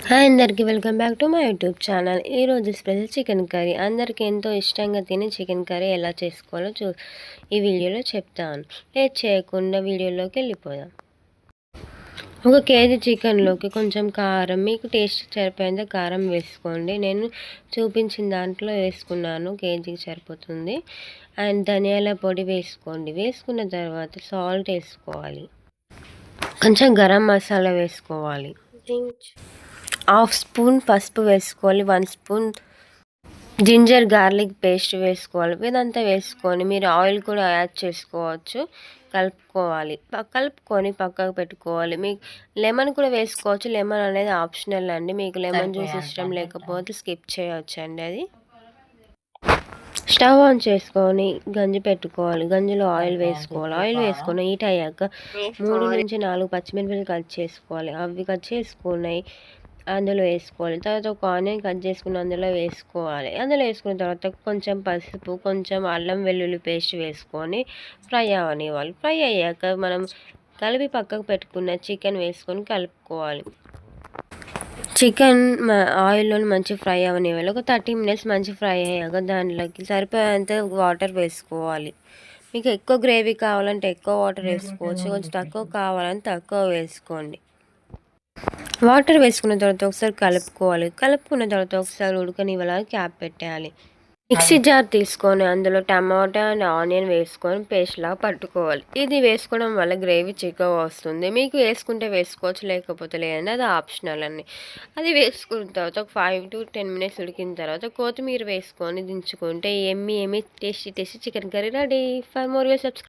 Hi అందరికీ welcome back to my YouTube channel. ఈరోజు special chicken curry. అందరికీ ఎంతో ఇష్టంగా తినే చికెన్ కర్రీ ఎలా చేసుకోవాలో ఈ వీడియోలో చెప్తాను. లేట్ చేయకుండా వీడియోలోకి వెళ్ళిపోదాం. ఒక కేజీ చికెన్లోకి కొంచెం కారం, మీకు టేస్ట్ సరిపోయేంత కారం వేసుకోండి. నేను చూపించిన దాంట్లో వేసుకున్నాను, కేజీకి సరిపోతుంది. అండ్ ధనియాల పొడి వేసుకోండి. వేసుకున్న తర్వాత సాల్ట్ వేసుకోవాలి, కొంచెం గరం మసాలా వేసుకోవాలి, హాఫ్ స్పూన్ పసుపు వేసుకోవాలి, 1 స్పూన్ జింజర్ గార్లిక్ పేస్ట్ వేసుకోవాలి. ఇదంతా వేసుకొని మీరు ఆయిల్ కూడా యాడ్ చేసుకోవచ్చు. కలుపుకోవాలి. కలుపుకొని పక్కకు పెట్టుకోవాలి. మీకు లెమన్ కూడా వేసుకోవచ్చు. లెమన్ అనేది ఆప్షనల్ అండి. మీకు లెమన్ జ్యూస్ ఇష్టం లేకపోతే స్కిప్ చేయవచ్చు అండి. అది స్టవ్ ఆన్ చేసుకొని గంజి పెట్టుకోవాలి. గంజిలో ఆయిల్ వేసుకోవాలి. ఆయిల్ వేసుకొని హీట్ అయ్యాక 3 నుంచి 4 పచ్చిమిరపకాయలు కట్ చేసుకోవాలి. అవి కట్ చేసుకున్నాయి అందులో వేసుకోవాలి. తర్వాత ఒక ఆనియన్ కట్ చేసుకుని అందులో వేసుకోవాలి. అందులో వేసుకున్న తర్వాత కొంచెం పసుపు, కొంచెం అల్లం వెల్లుల్లి పేస్ట్ వేసుకొని ఫ్రై అవనివ్వాలి. ఫ్రై అయ్యాక మనం కలిపి పక్కకు పెట్టుకున్న చికెన్ వేసుకొని కలుపుకోవాలి. చికెన్ ఆయిల్లో మంచి ఫ్రై అవనివ్వాలి. ఒక 30 మినిట్స్ మంచి ఫ్రై అయ్యాక దాంట్లోకి సరిపోయేంత వాటర్ వేసుకోవాలి. మీకు ఎక్కువ గ్రేవీ కావాలంటే ఎక్కువ వాటర్ వేసుకోవచ్చు, కొంచెం తక్కువ కావాలంటే తక్కువ వేసుకోండి. వాటర్ వేసుకున్న తర్వాత ఒకసారి కలుపుకోవాలి. కలుపుకున్న తర్వాత ఒకసారి ఉడకనివ్వాలి, క్యాప్ పెట్టేయాలి. మిక్సీ జార్ తీసుకొని అందులో టమాటా అండ్ ఆనియన్ వేసుకొని పేస్ట్లా పట్టుకోవాలి. ఇది వేసుకోవడం వల్ల గ్రేవీ చిక్కగా వస్తుంది. మీకు వేసుకుంటే వేసుకోవచ్చు, లేకపోతే లేదండి, అది ఆప్షనల్ అండి. అది వేసుకున్న తర్వాత ఒక 5 to 10 మినిట్స్ ఉడికిన తర్వాత కొత్తిమీర వేసుకొని దించుకుంటే ఎమ్మి tasty chicken curry ready. For more subscribe.